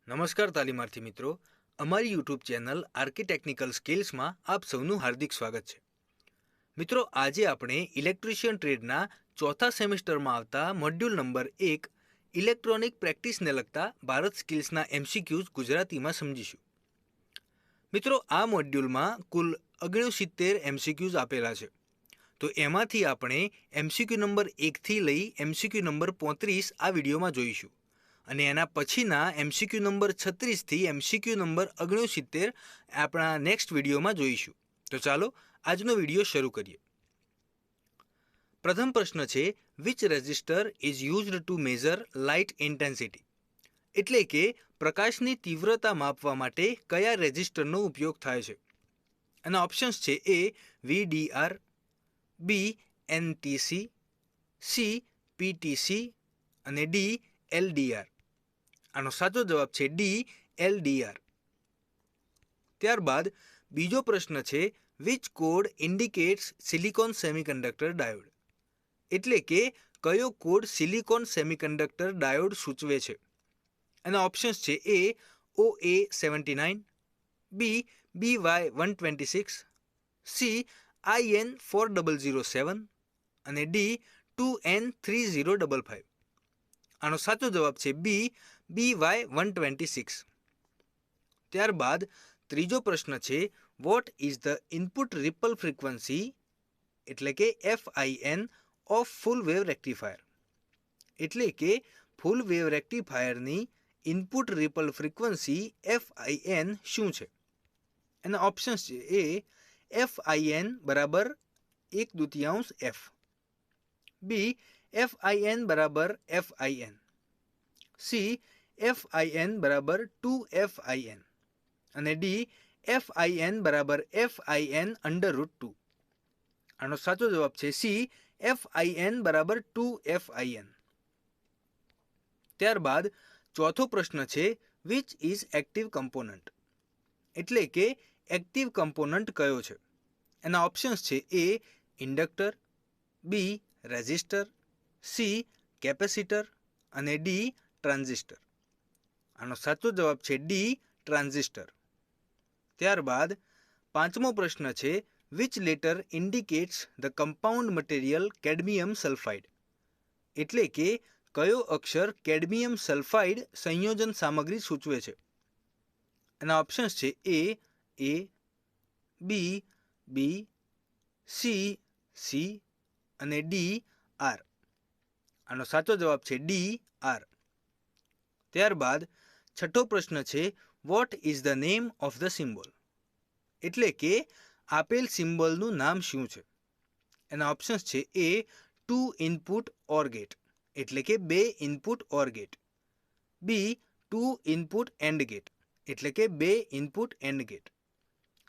નમસ્કાર તાલીમાર્થી મિત્રો, અમારી યુટ્યુબ ચેનલ આરકે ટેકનિકલ સ્કિલ્સમાં આપ સૌનું હાર્દિક સ્વાગત છે. મિત્રો, આજે આપણે ઇલેક્ટ્રિશિયન ટ્રેડના ચોથા સેમેસ્ટરમાં આવતા મોડ્યુલ નંબર 1 ઇલેક્ટ્રોનિક પ્રેક્ટિસને લગતા ભારત સ્કિલ્સના એમસીક્યુઝ ગુજરાતીમાં સમજીશું. મિત્રો, આ મોડ્યુલમાં કુલ 69 એમસીક્યુઝ આપેલા છે. તો એમાંથી આપણે એમસીક્યુ નંબર 1થી લઈ એમસીક્યુ નંબર 35 આ વિડીયોમાં જોઈશું અને એના પછીના એમસીક્યુ નંબર 36થી એમસીક્યુ નંબર 69 આપણા નેક્સ્ટ વિડીયોમાં જોઈશું. તો ચાલો આજનો વિડીયો શરૂ કરીએ. પ્રથમ પ્રશ્ન છે, which resistor is used to measure light intensity? એટલે કે પ્રકાશની તીવ્રતા માપવા માટે કયા રેઝિસ્ટરનો ઉપયોગ થાય છે? એના ઓપ્શન્સ છે એ VDR, બી NTC, સી PTC અને ડી LDR. આનો સાચો જવાબ છે ડી LDR. ત્યારબાદ બીજો પ્રશ્ન છે, which code indicates silicon semiconductor diode? એટલે કે કયો કોડ સિલિકોન સેમિકન્ડક્ટર ડાયોડ સૂચવે છે? એના ઓપ્શન્સ છે એ OA79, બી BY126, સી IN4007 અને ડી 2N3055. આનો સાચો જવાબ છે બી BY126. ત્યારબાદ ત્રીજો પ્રશ્ન છે, what is the input ripple frequency એટલે કે FIN of full wave rectifier? એટલે કે ફૂલ વેવ રેક્ટિફાયરની ઇનપુટ રિપલ ફ્રીક્વન્સી FIN શું છે? એના ઓપ્શન્સ છે એ FIN બરાબર 1/2 F, બી FIN બરાબર FIN, સી FIN બરાબર 2FIN અને ડી FIN બરાબર FIN√2. આનો સાચો જવાબ છે સી FIN બરાબર 2FIN. ત્યારબાદ ચોથો પ્રશ્ન છે, વિચ ઇઝ એક્ટિવ કમ્પોનન્ટ? એટલે કે એક્ટિવ કમ્પોનન્ટ કયો છે? એના ઓપ્શન્સ છે એ ઇન્ડક્ટર, બી રેઝિસ્ટર, સી કેપેસિટર અને ડી ટ્રાન્ઝિસ્ટર. આનો સાચો જવાબ છે ડી ટ્રાન્ઝિસ્ટર. ત્યારબાદ પાંચમો પ્રશ્ન છે, which letter indicates the compound material cadmium sulphide? એટલે કે કયો અક્ષર કેડમિયમ સલ્ફાઇડ સંયોજન સામગ્રી સૂચવે છે? એના ઓપ્શન્સ છે એ બી બી, સી સી અને ડી આર. આનો સાચો જવાબ છે ડી આર. ત્યારબાદ છઠ્ઠો પ્રશ્ન છે, what is the name of the symbol? એટલે કે આપેલ સિમ્બોલનું નામ શું છે? એના ઓપ્શન્સ છે એ 2 ઇનપુટ ઓર ગેટ એટલે કે 2 input OR gate, B 2 input AND gate એટલે કે 2 input AND gate,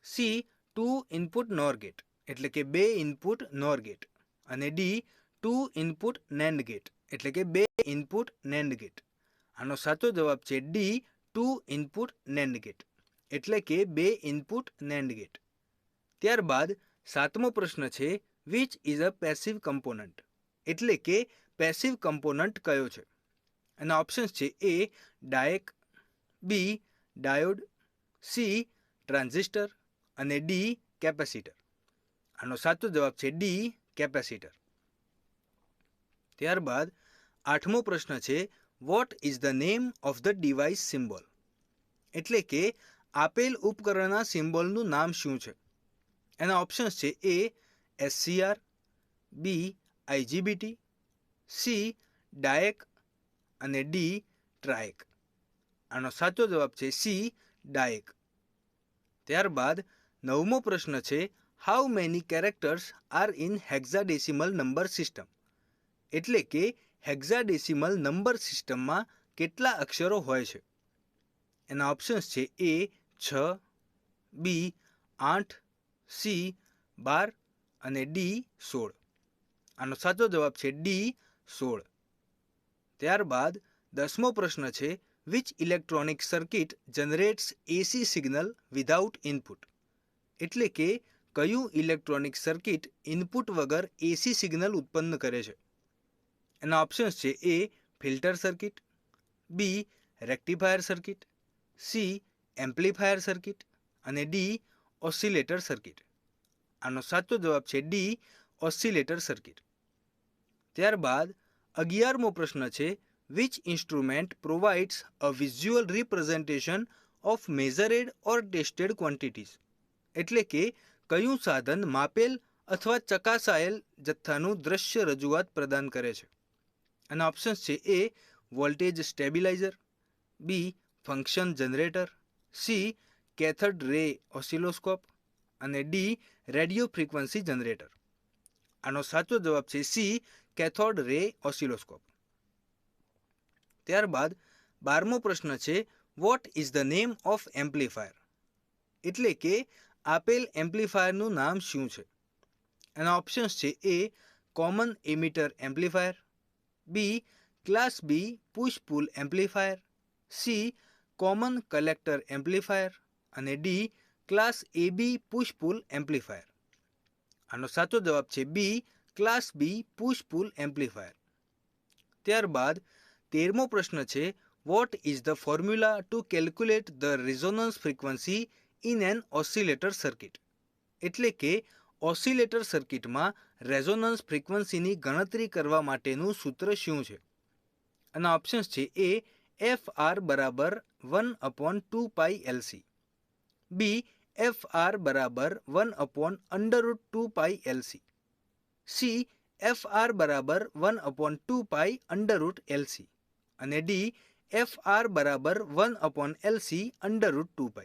C 2 input NOR gate એટલે કે 2 ઇનપુટ નોર ગેટ અને ડી 2 ઇનપુટ નેન્ડ ગેટ એટલે કે 2 ઇનપુટ નેન્ડ ગેટ. આનો સાચો જવાબ છે ડી 2 ઇનપુટ નેન્ડ ગેટ એટલે કે 2 ઇનપુટ નેન્ડ ગેટ. ત્યારબાદ સાતમો પ્રશ્ન છે, which is a passive component? એટલે કે પેસિવ કમ્પોનન્ટ કયો છે? એના ઓપ્શન્સ છે એ ડાયક, બી ડાયોડ, સી ટ્રાન્ઝિસ્ટર અને ડી કેપેસિટર. આનો સાચો જવાબ છે ડી કેપેસિટર. ત્યારબાદ આઠમો પ્રશ્ન છે, what is the name of the device symbol? એટલે કે આપેલ ઉપકરણના સિમ્બોલનું નામ શું છે? એના ઓપ્શન્સ છે એ SCR, બી IGBT, સી ડાયક અને ડી ટ્રાયક. આનો સાચો જવાબ છે સી ડાયક. ત્યારબાદ નવમો પ્રશ્ન છે, how many characters are in hexadecimal number system? એટલે કે હેક્સાડેસિમલ નંબર સિસ્ટમમાં કેટલા અક્ષરો હોય છે? એના ઓપ્શન્સ છે એ 6, બી 8, સી 12 અને ડી 16. આનો સાચો જવાબ છે ડી 16. ત્યારબાદ દસમો પ્રશ્ન છે, which electronic circuit generates AC signal without input? એટલે કે કયું ઇલેક્ટ્રોનિક સર્કિટ ઇનપુટ વગર AC સિગ્નલ ઉત્પન્ન કરે છે? એના ઓપ્શન્સ છે A filter circuit, B rectifier circuit, C amplifier circuit અને ડી ઓસિલેટર સર્કિટ. આનો સાચો જવાબ છે ડી ઓસિલેટર સર્કિટ. ત્યારબાદ 11મો પ્રશ્ન છે which instrument provides a visual representation of measured or tested quantities. એટલે કે કયું સાધન માપેલ અથવા ચકાસાયેલ જથ્થાનું દ્રશ્ય રજૂઆત પ્રદાન કરે છે. અને ઓપ્શન્સ છે એ વોલ્ટેજ સ્ટેબિલાઇઝર, બી ફંક્શન જનરેટર, સી કેથોડ રે ઓસિલોસ્કોપ અને ડી રેડિયો ફ્રીક્વન્સી જનરેટર. આનો સાચો જવાબ છે સી કેથોડ રે ઓસિલોસ્કોપ. ત્યારબાદ 12મો પ્રશ્ન છે what is the name of amplifier. એટલે કે આપેલ એમ્પ્લીફાયરનું નામ શું છે. એના ઓપ્શન્સ છે A common emitter amplifier, B class B push pull amplifier, C common collector amplifier અને D class AB push pull amplifier. આનો સાચો જવાબ છે B class B push pull amplifier. ત્યારબાદ 13મો પ્રશ્ન છે what is the formula to calculate the resonance frequency in an oscillator circuit. એટલે કે ઓસિલેટર સર્કિટમાં રેઝોનન્સ ફ્રીક્વન્સીની ગણતરી કરવા માટેનું સૂત્ર શું છે. અને ઓપ્શન્સ છે એ FR બરાબર 1/2πLC, બી FR બરાબર 1/√2πLC, સી FR બરાબર 1/2π√LC અને ડી FR બરાબર 1/LC√2π.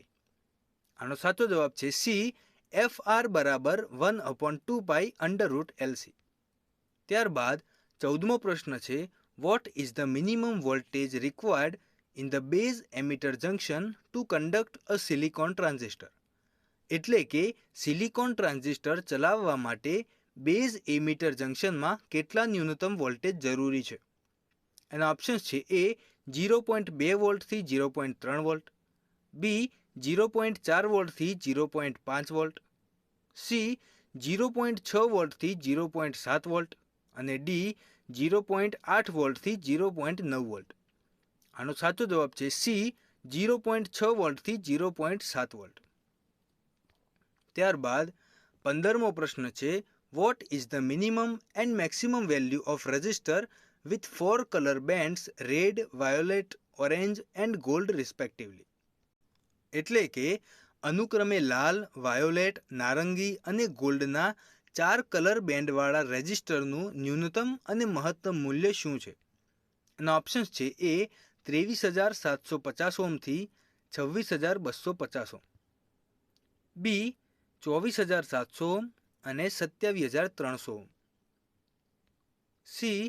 આનો સાચો જવાબ છે સી FR બરાબર 1/2π√LC. ત્યારબાદ 14મો પ્રશ્ન છે what is the minimum voltage required in the base emitter junction to conduct a silicon transistor. એટલે કે સિલિકોન ટ્રાન્ઝિસ્ટર ચલાવવા માટે બેઝ એમિટર જંક્શનમાં કેટલા ન્યૂનતમ વોલ્ટેજ જરૂરી છે. એના ઓપ્શન્સ છે એ 0.2 વોલ્ટથી 0.3 વોલ્ટ, બી 0.4 વોલ્ટથી 0.5 વોલ્ટ, સી 0.6 વોલ્ટથી 0.7 વોલ્ટ અને ડી 0.8 વોલ્ટથી 0.9 વોલ્ટ. આનો સાચો જવાબ છે સી 0.6 વોલ્ટથી 0.7 વોલ્ટ. ત્યારબાદ 15મો પ્રશ્ન છે what is the minimum and maximum value of register with 4 color bands red, violet, orange and gold respectively. એટલે કે અનુક્રમે લાલ, વાયોલેટ, નારંગી અને ગોલ્ડના 4 કલર બેન્ડવાળા રેજિસ્ટરનું ન્યૂનતમ અને મહત્તમ મૂલ્ય શું છે. એના ઓપ્શન્સ છે એ 23,750 ઓહ્મથી 26,250 ઓહ્મ, બી 24,700 ઓહ્મ અને 27,300 ઓહ્મ, સી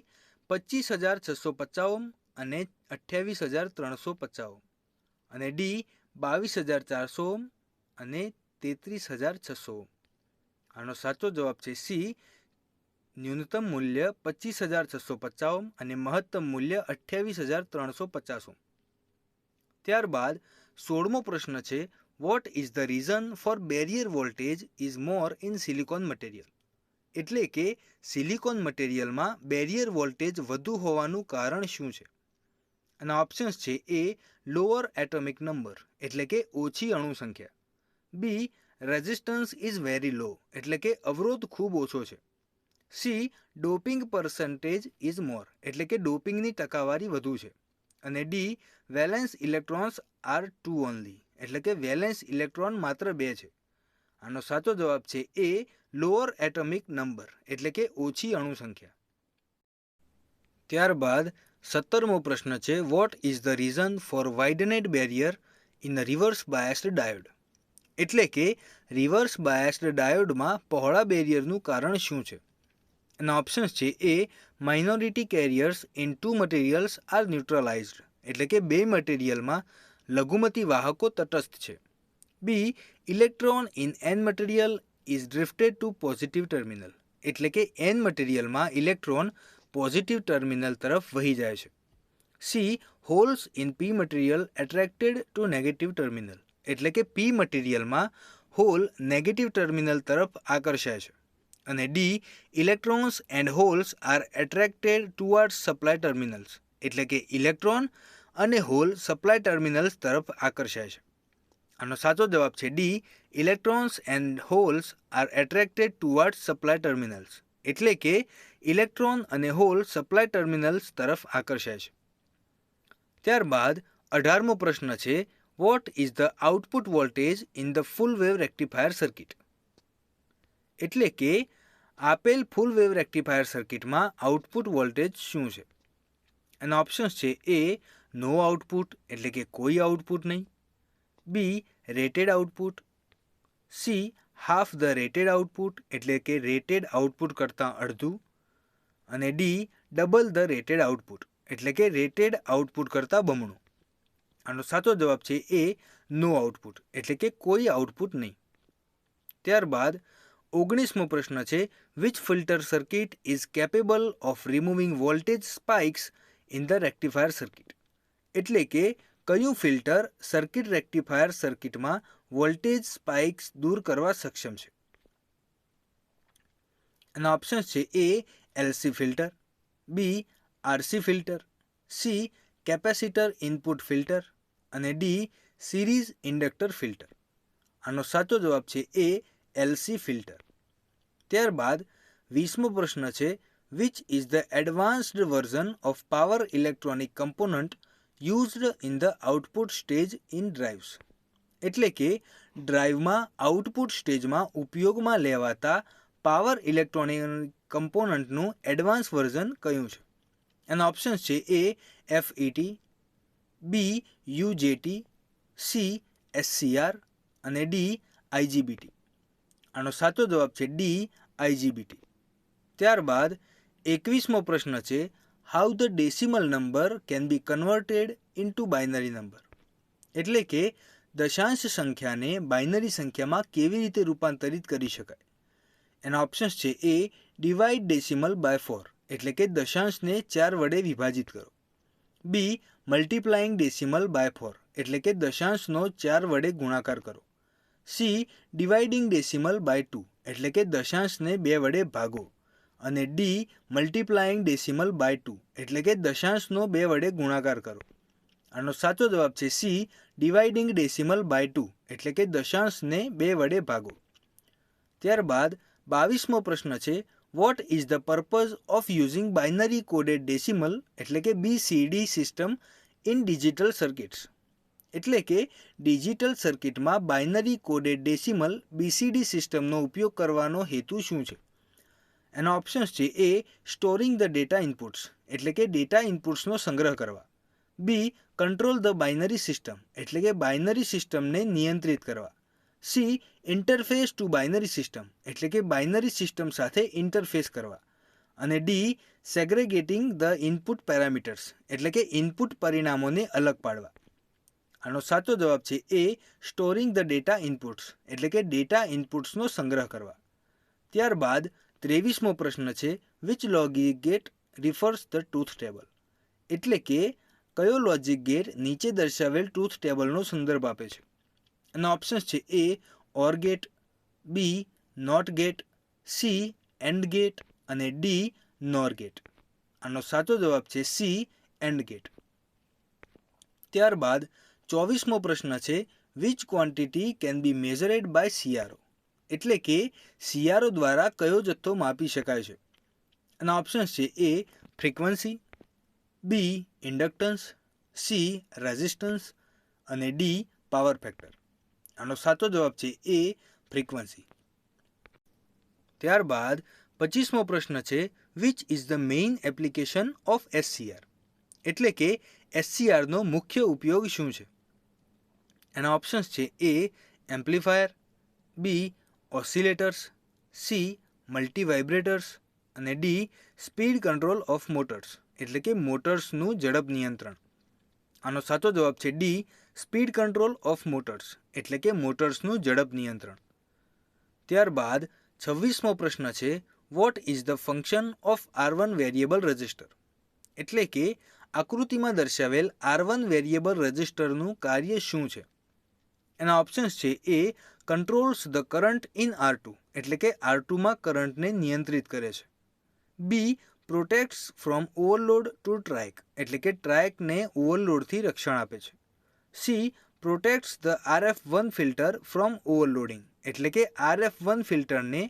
25,650 ઓહ્મ અને 28,350 ઓહ્મ અને ડી 22,400 ઓહ્મ અને 33,600 ઓહ્મ. આનો સાચો જવાબ છે સી ન્યૂનતમ મૂલ્ય 25,650 ઓહ્મ અને મહત્તમ મૂલ્ય 28,350 ઓહ્મ. ત્યારબાદ 16મો પ્રશ્ન છે what is the reason for barrier voltage is more in silicon material. એટલે કે સિલિકોન મટીરિયલમાં બેરિયર વોલ્ટેજ વધુ હોવાનું કારણ શું છે. અને ઓપ્શન્સ છે એ લોઅર એટોમિક નંબર એટલે કે ઓછી અણુ સંખ્યા, B resistance is very low એટલે કે અવરોધ ખૂબ ઓછો છે, C doping percentage is more એટલે કે ડોપિંગની ટકાવારી વધુ છે અને D valence electrons are 2 only એટલે કે વેલેન્સ ઇલેક્ટ્રોન માત્ર 2 છે. આનો સાચો જવાબ છે એ લોઅર એટોમિક નંબર એટલે કે ઓછી અણુ સંખ્યા. ત્યારબાદ 17મો પ્રશ્ન છે what is the reason for widened barrier in reverse biased diode. એટલે કે રિવર્સ બાયસ્ડ ડાયોડમાં પહોળા બેરિયરનું કારણ શું છે. એના ઓપ્શન્સ છે A minority carriers in two materials are neutralised એટલે કે બે મટીરિયલમાં લઘુમતી વાહકો તટસ્થ છે, B electron in N material is drifted to positive terminal એટલે કે એન મટીરિયલમાં ઇલેક્ટ્રોન પોઝિટિવ ટર્મિનલ તરફ વહી જાય છે, C holes in P material attracted to negative terminal એટલે કે પી મટીરિયલમાં હોલ નેગેટિવ ટર્મિનલ તરફ આકર્ષાય છે અને D electrons and holes are attracted towards supply terminals એટલે કે ઇલેક્ટ્રોન અને હોલ સપ્લાય ટર્મિનલ્સ તરફ આકર્ષાય છે. આનો સાચો જવાબ છે D. Electrons and holes are attracted towards supply terminals. એટલે કે ઇલેક્ટ્રોન અને હોલ સપ્લાય ટર્મિનલ્સ તરફ આકર્ષાય છે. ત્યારબાદ 18મો પ્રશ્ન છે, what is the output voltage in the full wave rectifier circuit? એટલે કે આપેલ ફૂલ વેવ રેક્ટિફાયર સર્કિટમાં આઉટપુટ વોલ્ટેજ શું છે? એના ઓપ્શન્સ છે એ. નો આઉટપુટ એટલે કે કોઈ આઉટપુટ નહીં, B. Rated output, C. Half the rated output એટલે કે રેટેડ આઉટપુટ કરતાં અડધું, અને D. Double the rated output એટલે કે રેટેડ આઉટપુટ કરતાં બમણું. આનો સાચો જવાબ છે એ. નો આઉટપુટ એટલે કે કોઈ આઉટપુટ નહીં. ત્યારબાદ 19મો પ્રશ્ન છે, which filter circuit is capable of removing voltage spikes in the rectifier circuit? એટલે કે કયું ફિલ્ટર સર્કિટ રેક્ટિફાયર સર્કિટમાં વોલ્ટેજ સ્પાઇક્સ દૂર કરવા સક્ષમ છે? એના ઓપ્શન્સ છે A. LC filter, B. RC filter, C. Capacitor input filter, અને ડી. Series inductor filter. આનો સાચો જવાબ છે એ. LC filter. ત્યારબાદ 20મો પ્રશ્ન છે, which is the advanced version of power electronic component used in the output stage in drives? એટલે કે ડ્રાઇવમાં આઉટપુટ સ્ટેજમાં ઉપયોગમાં લેવાતા પાવર ઇલેક્ટ્રોનિક કમ્પોનન્ટનું એડવાન્સ વર્ઝન કયું છે? એના ઓપ્શન્સ છે એ. એફઈટી, બી. યુજેટી, સી. એસસીઆર, અને ડી. આઈજીબીટી. આનો સાચો જવાબ છે ડી. આઈજીબીટી. ત્યારબાદ 21મો પ્રશ્ન છે, how the decimal number can be converted into binary number? એટલે કે દશાંશ સંખ્યાને બાઇનરી સંખ્યામાં કેવી રીતે રૂપાંતરિત કરી શકાય? એના ઓપ્શન્સ છે એ. ડિવાઇડ ડેસિમલ બાય 4 એટલે કે દશાંશને 4 વડે વિભાજિત કરો, બી. મલ્ટીપ્લાઇંગ ડેસિમલ બાય 4 એટલે કે દશાંશનો 4 વડે ગુણાકાર કરો, સી. ડિવાઇડિંગ ડેસિમલ બાય 2 એટલે કે દશાંશને 2 વડે ભાગો, અને ડી. મલ્ટીપ્લાઇંગ ડેસિમલ બાય 2 એટલે કે દશાંશનો 2 વડે ગુણાકાર કરો. આનો સાચો જવાબ છે સી. ડિવાઇડિંગ ડેસિમલ બાય 2 એટલે કે દશાંશને 2 વડે ભાગો. ત્યારબાદ 22મો પ્રશ્ન છે, what is the purpose of using binary coded decimal એટલે કે BCD system in digital circuits? એટલે કે ડિજિટલ સર્કિટમાં બાઇનરી કોડેડ ડેસિમલ બીસીડી સિસ્ટમનો ઉપયોગ કરવાનો હેતુ શું છે? એના ઓપ્શન્સ છે A. Storing the data inputs એટલે કે ડેટા ઇનપુટ્સનો સંગ્રહ કરવા, B. Control the binary system એટલે કે બાઇનરી સિસ્ટમને નિયંત્રિત કરવા, C. Interface to binary system એટલે કે બાઇનરી સિસ્ટમ સાથે ઇન્ટરફેસ કરવા, અને D. Segregating the input parameters એટલે કે ઇનપુટ પરિણામોને અલગ પાડવા. આનો સાચો જવાબ છે A. Storing the data inputs એટલે કે ડેટા ઇનપુટ્સનો સંગ્રહ કરવા. ત્યારબાદ 23મો પ્રશ્ન છે, which logic gate refers the truth table? એટલે કે કયો લોજિક ગેટ નીચે દર્શાવેલ ટ્રુથ ટેબલનો સંદર્ભ આપે છે? એના ઓપ્શન્સ છે A. Or gate, B. Not gate, C. And gate, અને ડી. Nor gate. આનો સાચો જવાબ છે સી. And gate. ત્યારબાદ 24મો પ્રશ્ન છે, which quantity can be measured by CRO? એટલે કે સીઆરઓ દ્વારા કયો જથ્થો માપી શકાય છે? એના ઓપ્શન્સ છે A. Frequency, B. Inductance, C. Resistance, અને ડી. Power factor. આનો સાચો જવાબ છે એ. ફ્રીક્વન્સી. ત્યારબાદ 25મો પ્રશ્ન છે, which is the main application of SCR? એટલે કે એસસીઆરનો મુખ્ય ઉપયોગ શું છે? એના ઓપ્શન્સ છે A. Amplifier, B. Oscillators, C. Multivibrators, અને D. Speed control of motors એટલે કે મોટર્સનું ઝડપ નિયંત્રણ. આનો સાચો જવાબ છે D. Speed control of motors એટલે કે મોટર્સનું ઝડપ નિયંત્રણ. ત્યારબાદ 26મો પ્રશ્ન છે, what is the function of R1 variable register? એટલે કે આકૃતિમાં દર્શાવેલ R1 વેરિયેબલ રજિસ્ટરનું કાર્ય શું છે? એના ઓપ્શન્સ છે A. Controls the current in R2 એટલે કે R2માં કરંટને નિયંત્રિત કરે છે, B. Protects from overload to triac એટલે કે ટ્રાયકને ઓવરલોડથી રક્ષણ આપે છે. C protects the RF1 filter from overloading એટલે કે RF1 ફિલ્ટરને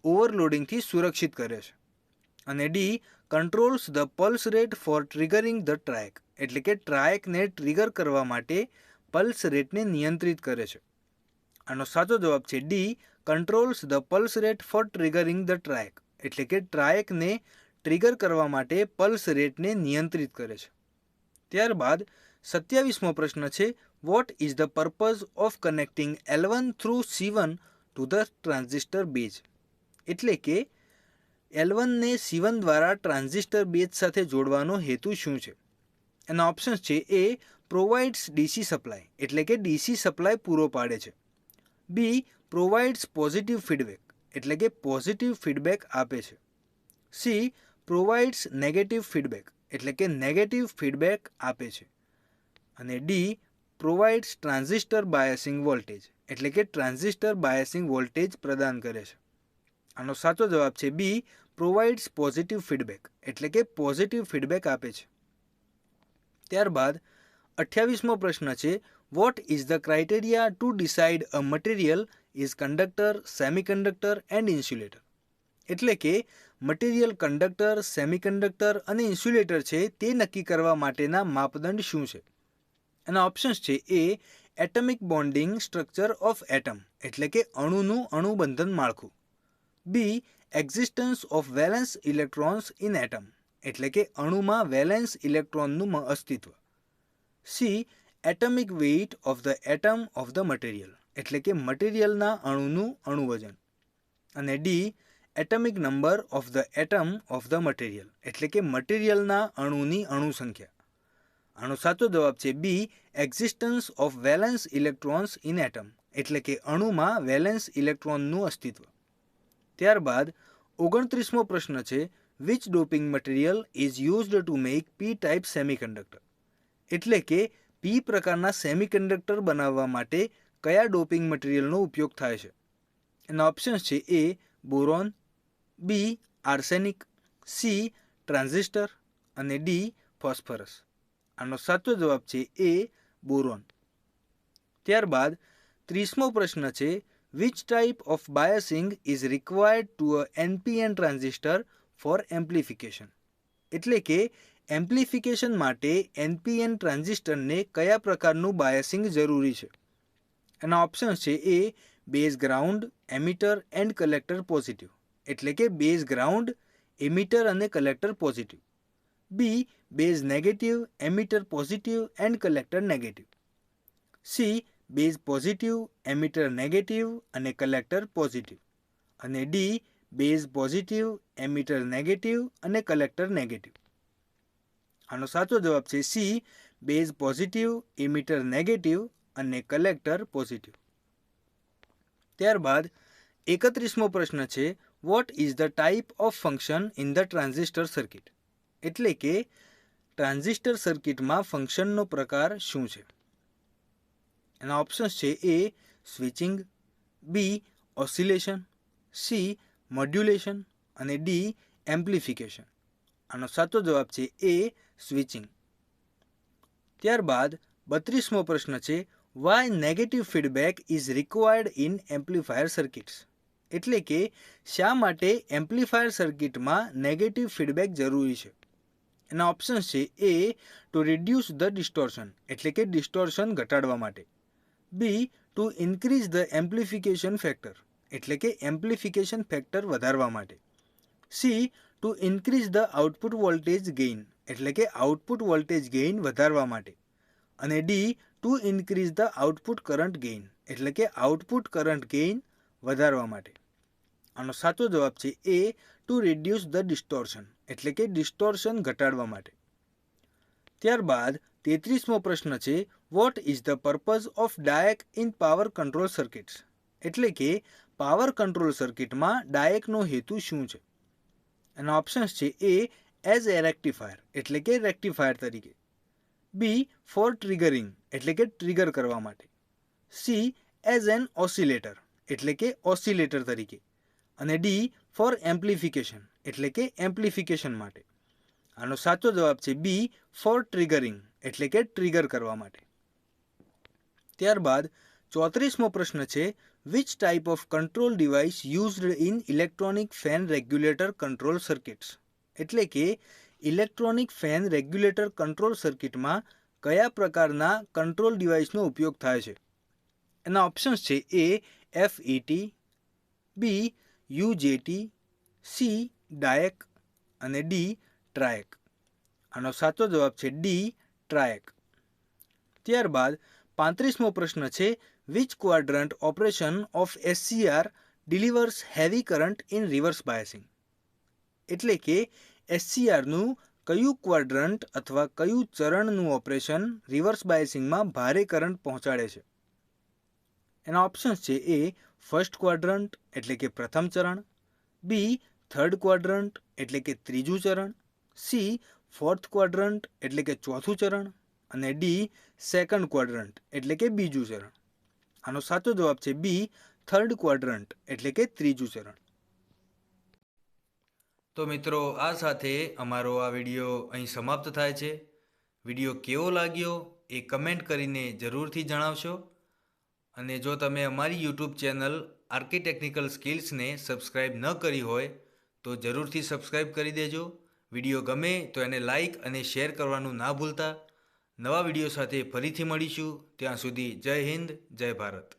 ઓવરલોડિંગથી સુરક્ષિત કરે છે. અને D controls the pulse rate for triggering the triac એટલે કે ટ્રાયકને ટ્રિગર કરવા માટે પલ્સ રેટને નિયંત્રિત કરે છે. આનો સાચો જવાબ છે D controls the pulse rate for triggering the triac એટલે કે ટ્રાયકને ટ્રિગર કરવા માટે પલ્સ રેટને નિયંત્રિત કરે છે. ત્યારબાદ 27મો પ્રશ્ન છે what is the purpose of connecting L1 through C1 to the transistor base એટલે કે L1 ને C1 દ્વારા ટ્રાન્ઝિસ્ટર બેઝ સાથે જોડવાનો હેતુ શું છે? એના ઓપ્શન્સ છે એ પ્રોવાઇડ્સ DC સપ્લાય એટલે કે DC સપ્લાય પૂરો પાડે છે. બી પ્રોવાઇડ્સ પોઝિટિવ ફીડબેક એટલે કે પોઝિટિવ ફીડબેક આપે છે. સી પ્રોવાઇડ્સ નેગેટિવ ફીડબેક એટલે કે નેગેટિવ ફીડબેક આપે છે. અને D provides transistor biasing voltage એટલે કે ટ્રાન્ઝિસ્ટર બાયસિંગ વોલ્ટેજ પ્રદાન કરે છે. આનો સાચો જવાબ છે બી પ્રોવાઇડ્સ પોઝિટિવ ફીડબેક એટલે કે પોઝિટિવ ફીડબેક આપે છે. ત્યારબાદ 28મો પ્રશ્ન છે what is the criteria two decide a material is conductor, semiconductor and insulator એટલે કે મટીરિયલ કંડક્ટર, સેમિકન્ડક્ટર અને ઇન્સ્યુલેટર છે તે નક્કી કરવા માટેના માપદંડ શું છે? એના ઓપ્શન્સ છે A atomic bonding structure of atom એટલે કે અણુનું અણુબંધન માળખું. B existence of valence electrons in atom એટલે કે અણુમાં વેલેન્સ ઇલેક્ટ્રોનનું અસ્તિત્વ. C atomic weight of the atom of the material એટલે કે મટીરિયલના અણુનું અણુવજન. અને D atomic number of the atom of the material એટલે કે મટીરિયલના અણુની અણુ સંખ્યા. આનો સાચો જવાબ છે B existence of valence electrons in atom એટલે કે અણુમાં વેલેન્સ ઇલેક્ટ્રોનનું અસ્તિત્વ. ત્યારબાદ 29મો પ્રશ્ન છે which doping material is used to make P type semiconductor એટલે કે પી પ્રકારના સેમિકન્ડક્ટર બનાવવા માટે કયા ડોપિંગ મટીરિયલનો ઉપયોગ થાય છે? એના ઓપ્શન્સ છે એ બોરોન, બી આર્સેનિક, સી ટ્રાન્ઝિસ્ટર અને ડી ફોસ્ફરસ. આનો સાચો જવાબ છે એ બોરોન. ત્યારબાદ 30મો પ્રશ્ન છે which type of biasing is required to a NPN transistor for amplification એટલે કે એમ્પ્લિફિકેશન માટે NPN ટ્રાન્ઝિસ્ટરને કયા પ્રકારનું બાયસિંગ જરૂરી છે? એના ઓપ્શન્સ છે A base ground, emitter and collector positive એટલે કે બેઝ ગ્રાઉન્ડ, એમિટર અને collector positive. B base negative, emitter positive and collector negative. C base positive, emitter negative અને કલેક્ટર પોઝિટિવ. અને D base positive, emitter negative અને collector negative. આનો સાચો જવાબ છે C base positive, emitter negative અને collector positive. ત્યારબાદ 31મો પ્રશ્ન છે what is the type of function in the transistor circuit એટલે કે ટ્રાન્ઝિસ્ટર સર્કિટમાં ફંક્શનનો પ્રકાર શું છે? એના ઓપ્શન્સ છે એ સ્વિચિંગ, બી ઓસિલેશન, સી મોડ્યુલેશન અને ડી એમ્પ્લિફિકેશન. આનો સાચો જવાબ છે એ સ્વિચિંગ. ત્યારબાદ 32મો પ્રશ્ન છે why negative feedback is required in amplifier circuits એટલે કે શા માટે એમ્પ્લીફાયર સર્કિટમાં નેગેટિવ ફીડબેક જરૂરી છે? એના ઓપ્શન્સ છે A to reduce the distortion એટલે કે ડિસ્ટોર્શન ઘટાડવા માટે, B to increase the amplification factor એટલે કે એમ્પ્લિફિકેશન ફેક્ટર વધારવા માટે, C to increase the output voltage gain એટલે કે આઉટપુટ વોલ્ટેજ ગેઇન વધારવા માટે અને D to increase the output current gain એટલે કે આઉટપુટ કરંટ ગેઇન વધારવા માટે. આનો સાચો જવાબ છે A to reduce the distortion એટલે કે ડિસ્ટોર્શન ઘટાડવા માટે. ત્યારબાદ 33મો પ્રશ્ન છે what is the purpose of diac in power control circuits એટલે કે પાવર કંટ્રોલ સર્કિટમાં ડાયકનો હેતુ શું છે? એના ઓપ્શન્સ છે એ એઝ એ રેક્ટિફાયર એટલે કે રેક્ટિફાયર તરીકે, બી ફોર ટ્રિગરિંગ એટલે કે ટ્રિગર કરવા માટે, સી એઝ એન ઓસિલેટર એટલે કે ઓસિલેટર તરીકે અને ડી ફોર એમ્પ્લિફિકેશન એટલે કે એમ્પ્લિફિકેશન માટે. આનો સાચો જવાબ છે બી ફોર ટ્રિગરિંગ એટલે કે ટ્રિગર કરવા માટે. ત્યારબાદ 34મો પ્રશ્ન છે which type of control device used in electronic fan regulator control circuits એટલે કે ઇલેક્ટ્રોનિક ફેન રેગ્યુલેટર કંટ્રોલ સર્કિટમાં કયા પ્રકારના કંટ્રોલ ડિવાઇસનો ઉપયોગ થાય છે. એના ઓપ્શન્સ છે એ FET, બી UJT, સી ડાયક અને ડી ટ્રાયક. આનો સાચો જવાબ છે ડી ટ્રાયક. ત્યારબાદ 35મો પ્રશ્ન છે which quadrant operation of SCR delivers heavy current in reverse biasing એટલે કે SCRનું કયું ક્વાડ્રન્ટ અથવા કયું ચરણનું ઓપરેશન રિવર્સ બાયસિંગમાં ભારે કરંટ પહોંચાડે છે. એના ઓપ્શન્સ છે એ ફર્સ્ટ ક્વાડ્રન્ટ એટલે કે પ્રથમ ચરણ, બી થર્ડ ક્વાડ્રન્ટ એટલે કે ત્રીજું ચરણ, સી ફોર્થ ક્વાડ્રન્ટ એટલે કે ચોથું ચરણ અને ડી સેકન્ડ ક્વાડ્રન્ટ એટલે કે બીજું ચરણ. આનો સાચો જવાબ છે બી થર્ડ ક્વાડ્રન્ટ એટલે કે ત્રીજું ચરણ. તો મિત્રો આ સાથે અમારો આ વિડીયો અહીં સમાપ્ત થાય છે. વિડીયો કેવો લાગ્યો એ કમેન્ટ કરીને જરૂરથી જણાવશો. અને જો તમે અમારી યુટ્યુબ ચેનલ આરકે ટેકનિકલ સ્કિલ્સને સબસ્ક્રાઈબ ન કરી હોય તો જરૂરથી સબસ્ક્રાઈબ કરી દેજો. વિડીયો ગમે તો એને લાઈક અને શેર કરવાનું ના ભૂલતા. નવા વિડીયો સાથે ફરીથી મળીશું. ત્યાં સુધી જય હિન્દ, જય ભારત.